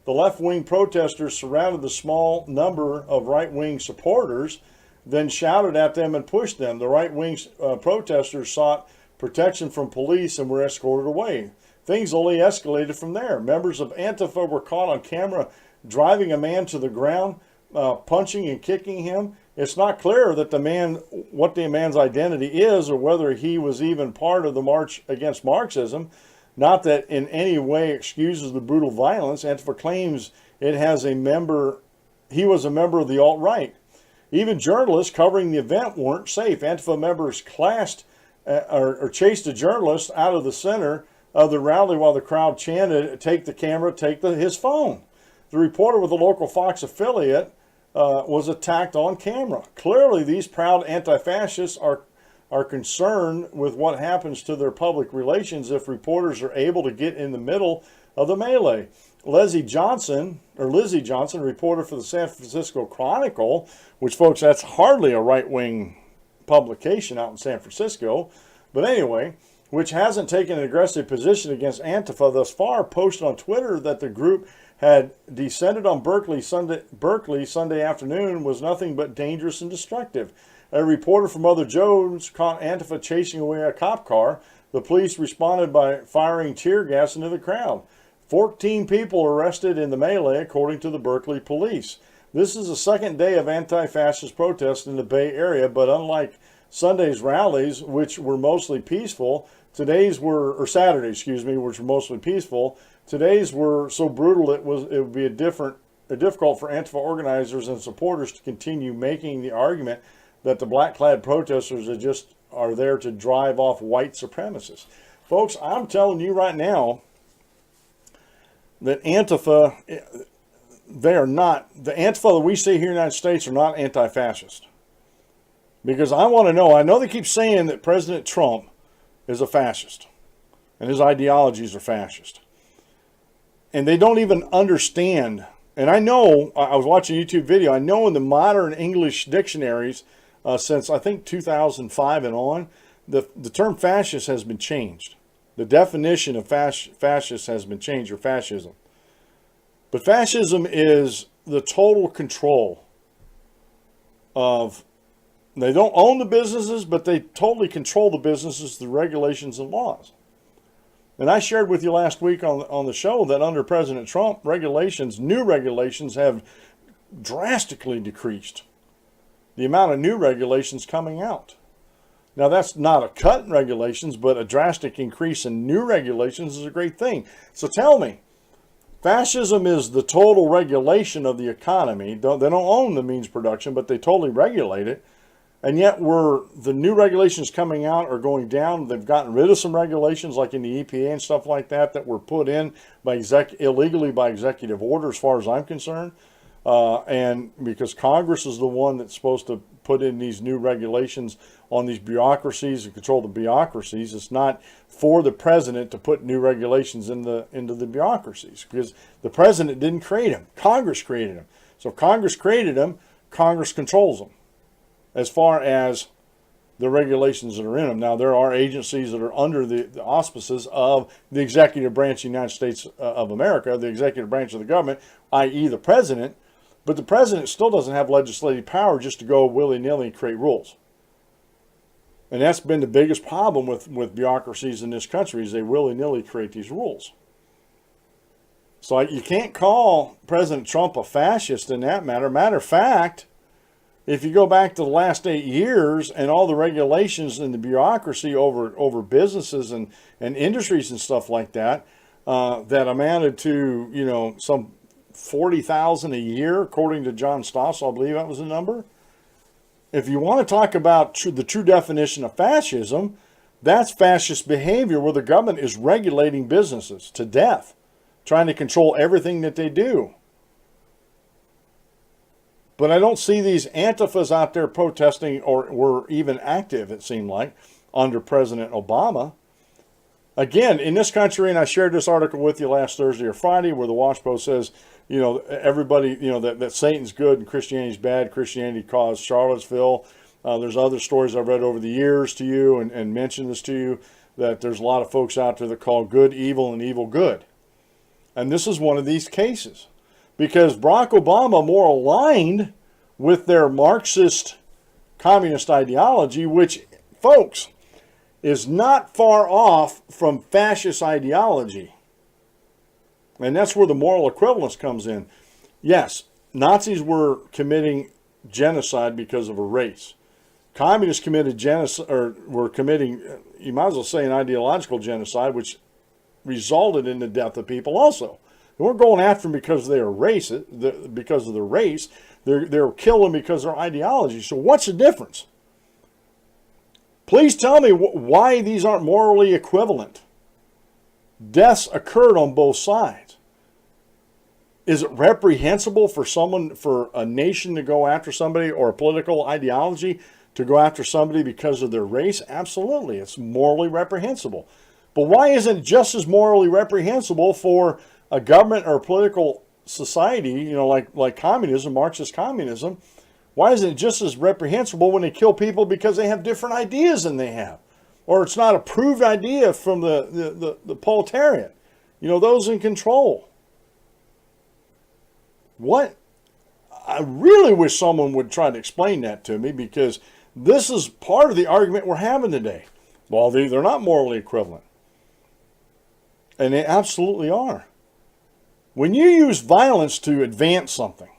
The left-wing protesters surrounded the small number of right-wing supporters, then shouted at them and pushed them. The right-wing protesters sought protection from police and were escorted away. things only escalated from there. Members of Antifa were caught on camera driving a man to the ground, punching and kicking him. It's not clear that what the man's identity is, or whether he was even part of the march against Marxism. Not that in any way excuses the brutal violence. Antifa claims he was a member of the alt-right. Even journalists covering the event weren't safe. Antifa members chased a journalist out of the center of the rally while the crowd chanted, "Take the camera, take his phone." The reporter with the local Fox affiliate was attacked on camera. Clearly, these proud anti-fascists are concerned with what happens to their public relations if reporters are able to get in the middle of the melee. Lizzie Johnson, reporter for the San Francisco Chronicle, which, folks, that's hardly a right-wing publication out in San Francisco, but anyway, which hasn't taken an aggressive position against Antifa thus far, posted on Twitter that the group had descended on Berkeley Sunday afternoon was nothing but dangerous and destructive. A reporter from Mother Jones caught Antifa chasing away a cop car. The police responded by firing tear gas into the crowd. 14 people arrested in the melee, according to the Berkeley police. This is the second day of anti-fascist protests in the Bay Area, but unlike Sunday's rallies, which were mostly peaceful, Saturday's, which were mostly peaceful, today's were so brutal it would be difficult for Antifa organizers and supporters to continue making the argument that the black-clad protesters are there to drive off white supremacists. Folks, I'm telling you right now that Antifa, the Antifa that we see here in the United States are not anti-fascist. Because I want to know, I know they keep saying that President Trump is a fascist and his ideologies are fascist. And they don't even understand. And I know, I was watching a YouTube video, I know in the modern English dictionaries, since I think 2005 and on, the term fascist has been changed. The definition of fascist has been changed, or fascism. But fascism is the total control of, they don't own the businesses, but they totally control the businesses through regulations and laws. And I shared with you last week on the show that under President Trump, new regulations have drastically decreased the amount of new regulations coming out. Now, that's not a cut in regulations, but a drastic increase in new regulations is a great thing. So tell me, fascism is the total regulation of the economy. They don't own the means of production, but they totally regulate it. And yet the new regulations coming out are going down. They've gotten rid of some regulations like in the EPA and stuff like that were put in illegally by executive order as far as I'm concerned. And because Congress is the one that's supposed to put in these new regulations on these bureaucracies and control the bureaucracies. It's not for the president to put new regulations into the bureaucracies, because the president didn't create them. Congress created them. So if Congress created them, Congress controls them as far as the regulations that are in them. Now, there are agencies that are under the auspices of the executive branch of the United States of America, the executive branch of the government, i.e. the president. But the president still doesn't have legislative power just to go willy-nilly and create rules. And that's been the biggest problem with bureaucracies in this country, is they willy-nilly create these rules. So you can't call President Trump a fascist in that matter. Matter of fact, if you go back to the last 8 years and all the regulations and the bureaucracy over businesses and industries and stuff like that, that amounted to, some 40,000 a year, according to John Stossel, I believe that was the number. If you want to talk about the true definition of fascism, that's fascist behavior where the government is regulating businesses to death, trying to control everything that they do. But I don't see these Antifas out there protesting or were even active, it seemed like, under President Obama. Again, in this country, and I shared this article with you last Thursday or Friday, where the Washpo says, everybody, that Satan's good and Christianity's bad. Christianity caused Charlottesville. There's other stories I've read over the years to you and mentioned this to you, that there's a lot of folks out there that call good evil and evil good. And this is one of these cases, because Barack Obama more aligned with their Marxist communist ideology, which, folks, is not far off from fascist ideology. And that's where the moral equivalence comes in. Yes, Nazis were committing genocide because of a race. Communists committed genocide, or were committing, you might as well say, an ideological genocide, which resulted in the death of people also. They weren't going after them because they were racist, because of their race. They were killing because of their ideology. So what's the difference? Please tell me why these aren't morally equivalent. Deaths occurred on both sides. Is it reprehensible for a nation to go after somebody, or a political ideology to go after somebody because of their race? Absolutely. It's morally reprehensible. But why isn't it just as morally reprehensible for a government or a political society, like communism, Marxist communism? Why isn't it just as reprehensible when they kill people because they have different ideas than they have? Or it's not approved idea from the proletariat, those in control. What? I really wish someone would try to explain that to me, because this is part of the argument we're having today. Well, they're not morally equivalent. And they absolutely are. When you use violence to advance something,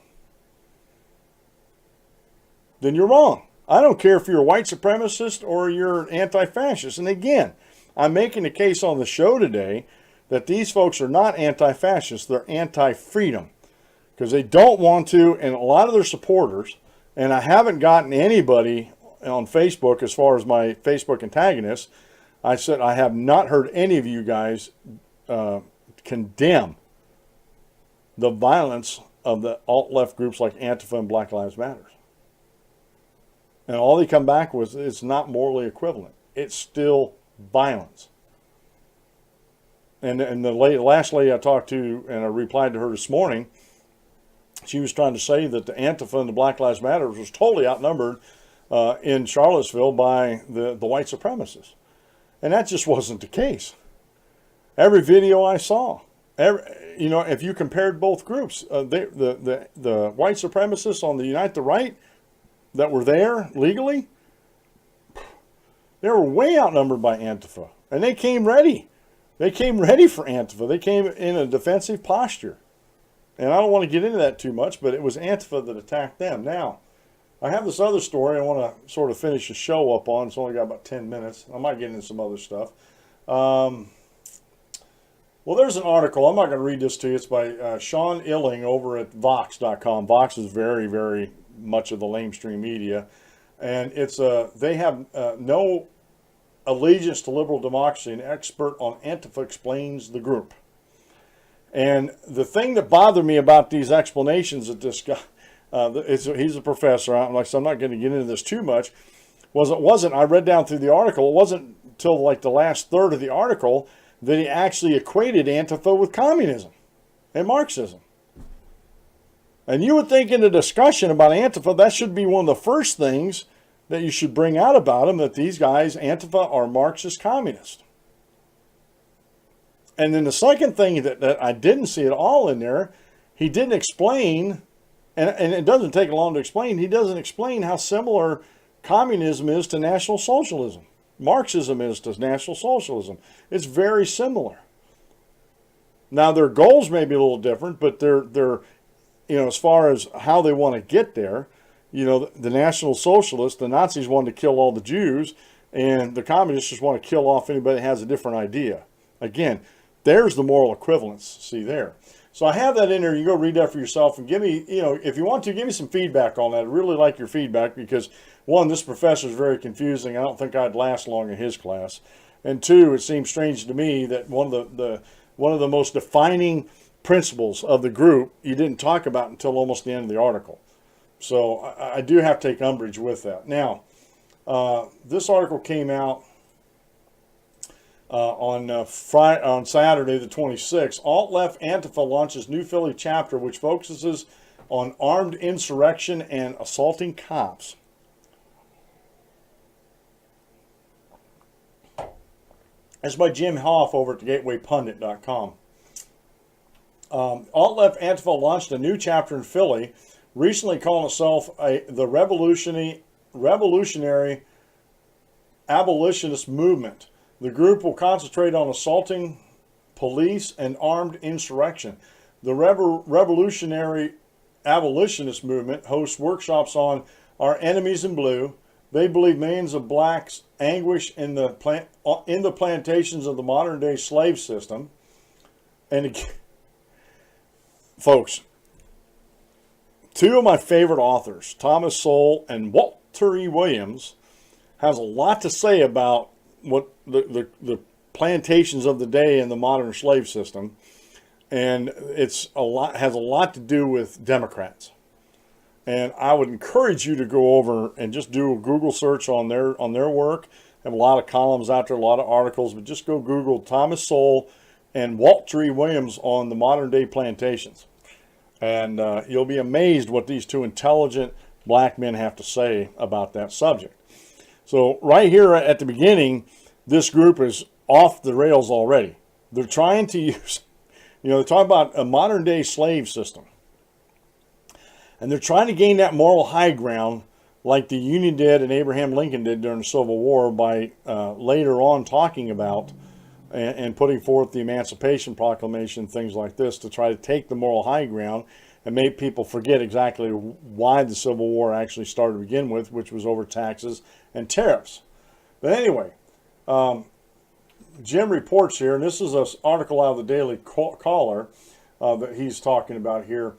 then you're wrong. I don't care if you're a white supremacist or you're anti-fascist. And again, I'm making a case on the show today that these folks are not anti-fascist, they're anti-freedom. Because they don't want to, and a lot of their supporters, and I haven't gotten anybody on Facebook as far as my Facebook antagonists, I said I have not heard any of you guys condemn the violence of the alt-left groups like Antifa and Black Lives Matter. And all they come back with, it's not morally equivalent. It's still violence. And the last lady I talked to, and I replied to her this morning, she was trying to say that the Antifa and the Black Lives Matter was totally outnumbered in Charlottesville by the white supremacists. And that just wasn't the case. Every video I saw, if you compared both groups, the white supremacists on the Unite the Right that were there legally, they were way outnumbered by Antifa. And they came ready. They came ready for Antifa. They came in a defensive posture. And I don't want to get into that too much, but it was Antifa that attacked them. Now, I have this other story I want to sort of finish the show up on. It's only got about 10 minutes. I might get into some other stuff. Well, there's an article. I'm not going to read this to you. It's by Sean Illing over at Vox.com. Vox is very, very much of the lamestream media. And it's they have no allegiance to liberal democracy. An expert on Antifa explains the group. And the thing that bothered me about these explanations that this guy, he's a professor, I'm not going to get into this too much, I read down through the article, it wasn't until like the last third of the article that he actually equated Antifa with communism and Marxism. And you would think in a discussion about Antifa, that should be one of the first things that you should bring out about them, that these guys, Antifa, are Marxist communists. And then the second thing that I didn't see at all in there, he didn't explain, and it doesn't take long to explain, he doesn't explain how similar communism is to National Socialism. Marxism is to National Socialism. It's very similar. Now their goals may be a little different, but they're as far as how they want to get there, the National Socialists, the Nazis wanted to kill all the Jews, and the communists just want to kill off anybody that has a different idea. Again, there's the moral equivalence, see there. So I have that in there. You go read that for yourself and give me, if you want to, give me some feedback on that. I really like your feedback because, one, this professor is very confusing. I don't think I'd last long in his class. And two, it seems strange to me that one of the most defining principles of the group you didn't talk about until almost the end of the article. So I do have to take umbrage with that. Now, this article came out on Saturday the 26th. Alt-left Antifa launches new Philly chapter which focuses on armed insurrection and assaulting cops. That's by Jim Hoff over at thegatewaypundit.com. Alt-left Antifa launched a new chapter in Philly, recently calling itself the revolutionary abolitionist movement. The group will concentrate on assaulting police and armed insurrection. The revolutionary abolitionist movement hosts workshops on our enemies in blue. They believe millions of blacks anguish in the plantations of the modern day slave system. And again, folks, two of my favorite authors, Thomas Sowell and Walter E. Williams, has a lot to say about what the plantations of the day in the modern slave system, and has a lot to do with Democrats. And I would encourage you to go over and just do a Google search on their work. They have a lot of columns out there, a lot of articles, but just go Google Thomas Sowell and Walter E. Williams on the modern day plantations. And you'll be amazed what these two intelligent black men have to say about that subject. So right here at the beginning, this group is off the rails already. They're trying to use, they talk about a modern day slave system. And they're trying to gain that moral high ground like the Union did and Abraham Lincoln did during the Civil War by later on talking about and putting forth the Emancipation Proclamation, things like this, to try to take the moral high ground and make people forget exactly why the Civil War actually started to begin with, which was over taxes and tariffs. But anyway, Jim reports here, and this is an article out of the Daily Caller that he's talking about here.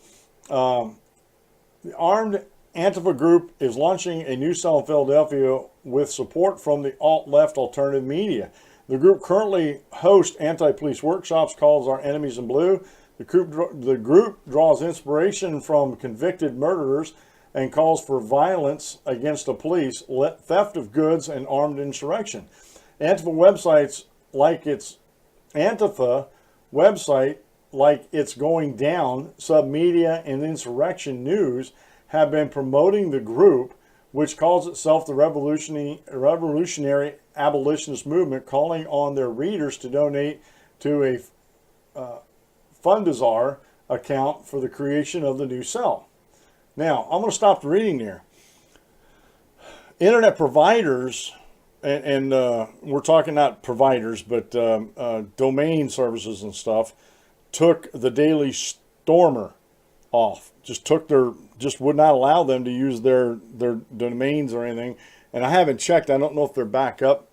The armed Antifa group is launching a new cell in Philadelphia with support from the alt-left alternative media. The group currently hosts anti-police workshops called Our Enemies in Blue. The group draws inspiration from convicted murderers and calls for violence against the police, theft of goods, and armed insurrection. Antifa websites like its It's Going Down, Submedia, and Insurrection News have been promoting the group, which calls itself the Revolutionary Abolitionist Movement, calling on their readers to donate to a Fundraiser account for the creation of the new cell. Now, I'm going to stop the reading there. Internet providers, and we're talking not providers, but domain services and stuff, took the Daily Stormer off. Just would not allow them to use their domains or anything. And I haven't checked. I don't know if they're back up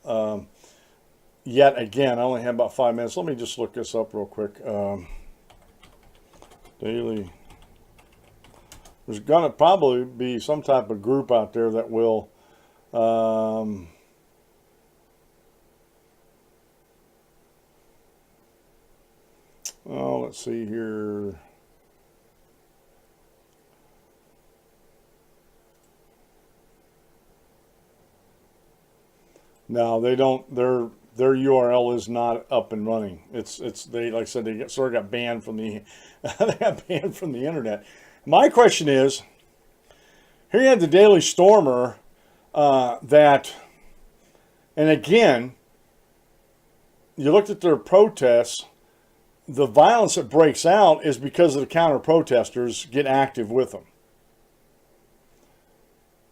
yet. Again, I only have about 5 minutes. Let me just look this up real quick. Daily. There's going to probably be some type of group out there that will let's see here. No, they don't. Their URL is not up and running. They, like I said, they sort of got banned from the they got banned from the internet. My question is, here you had the Daily Stormer that, and again, you looked at their protests. The violence that breaks out is because of the counter protesters get active with them.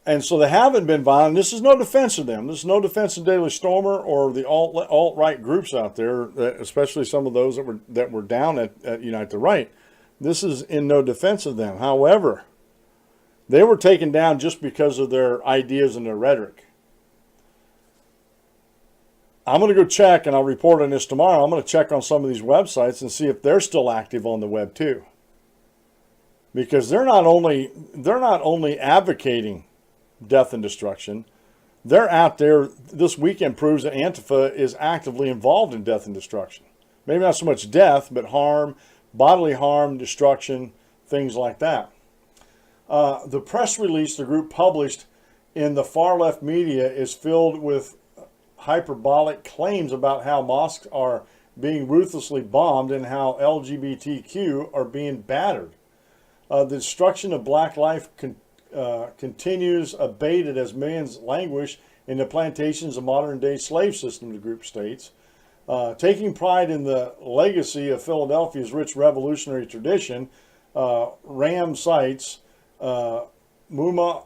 And so they haven't been violent. This is no defense of them. This is no defense of Daily Stormer or the alt-right groups out there, especially some of those that were down at Unite the Right. This is in no defense of them. However, they were taken down just because of their ideas and their rhetoric. I'm going to go check, and I'll report on this tomorrow. I'm going to check on some of these websites and see if they're still active on the web too. Because they're not only advocating death and destruction, they're out there. This weekend proves that Antifa is actively involved in death and destruction. Maybe not so much death, but harm, bodily harm, destruction, things like that. The press release the group published in the far left media is filled with hyperbolic claims about how mosques are being ruthlessly bombed and how LGBTQ are being battered. The destruction of black life continues abated as millions languish in the plantations of modern-day slave system, the group states. Taking pride in the legacy of Philadelphia's rich revolutionary tradition, RAM cites Muma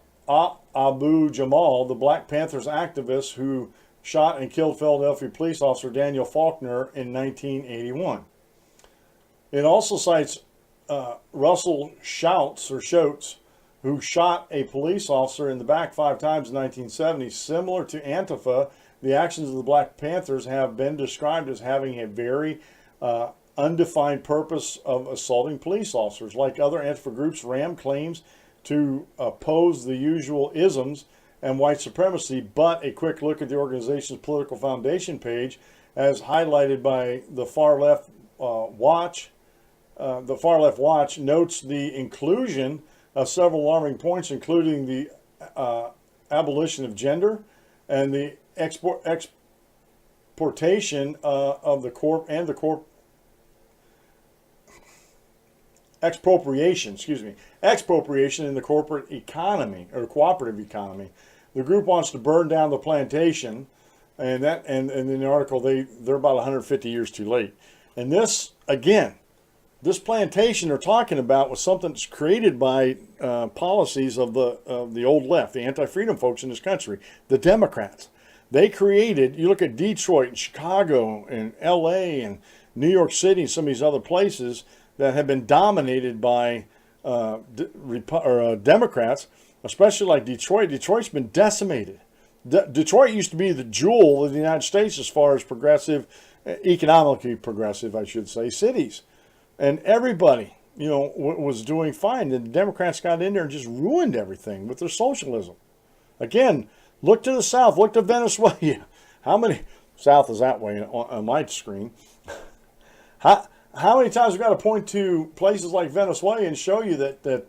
Abu Jamal, the Black Panthers activist who shot and killed Philadelphia police officer Daniel Faulkner in 1981. It also cites Russell Shoatz, who shot a police officer in the back 5 times in 1970. Similar to Antifa, the actions of the Black Panthers have been described as having a very undefined purpose of assaulting police officers. Like other Antifa groups, RAM claims to oppose the usual isms and white supremacy, but a quick look at the organization's political foundation page, as highlighted by the Far Left Watch, notes the inclusion of several alarming points, including the abolition of gender and the exportation of the expropriation in the corporate economy or cooperative economy. The group wants to burn down the plantation, and in the article they're about 150 years too late. And this again, this plantation they're talking about was something that's created by policies of the old left, the anti-freedom folks in this country, the Democrats. They created, you look at Detroit and Chicago and LA and New York City and some of these other places that have been dominated by Democrats, especially like Detroit. Detroit's been decimated. Detroit used to be the jewel of the United States as far as progressive, economically progressive, I should say, cities. And everybody, was doing fine. The Democrats got in there and just ruined everything with their socialism. Again, look to the south. Look to Venezuela. How many? South is that way on my screen. How many times we've got to point to places like Venezuela and show you that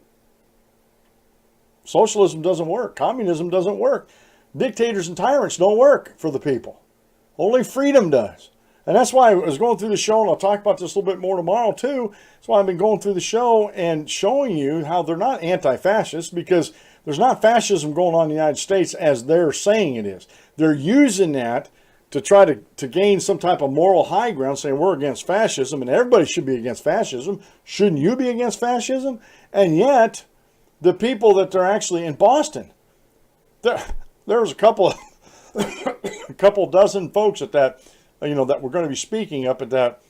socialism doesn't work. Communism doesn't work. Dictators and tyrants don't work for the people. Only freedom does. And that's why I was going through the show, and I'll talk about this a little bit more tomorrow too. That's why I've been going through the show and showing you how they're not anti-fascist, because there's not fascism going on in the United States as they're saying it is. They're using that to try to gain some type of moral high ground, saying we're against fascism and everybody should be against fascism. Shouldn't you be against fascism? And yet, the people that they're actually in Boston, there was a couple dozen folks at that, that were going to be speaking up at that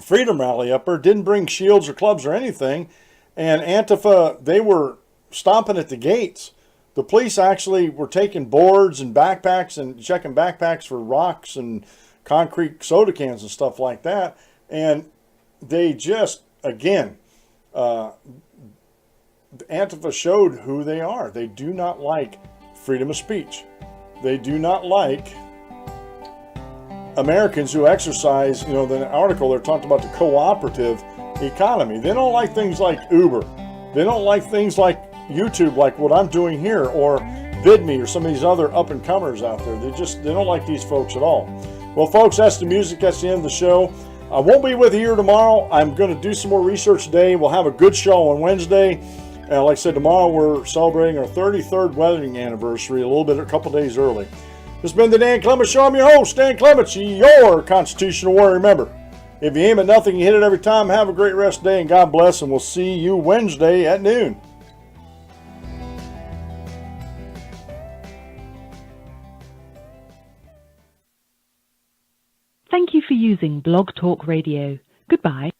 freedom rally up there, didn't bring shields or clubs or anything. And Antifa, they were stomping at the gates. The police actually were taking boards and backpacks and checking backpacks for rocks and concrete soda cans and stuff like that. And they just, again, Antifa showed who they are. They do not like freedom of speech. They do not like Americans who exercise, the article they're talking about the cooperative economy. They don't like things like Uber. They don't like things like YouTube, like what I'm doing here, or VidMe, or some of these other up-and-comers out there. They don't like these folks at all. Well, folks, that's the music. That's the end of the show. I won't be with you here tomorrow. I'm going to do some more research today. We'll have a good show on Wednesday. Like I said, tomorrow we're celebrating our 33rd wedding anniversary, a couple days early. This has been the Dan Clements Show. I'm your host, Dan Clements, your constitutional warrior. Remember, if you aim at nothing, you hit it every time. Have a great rest of the day, and God bless, and we'll see you Wednesday at noon. Thank you for using Blog Talk Radio. Goodbye.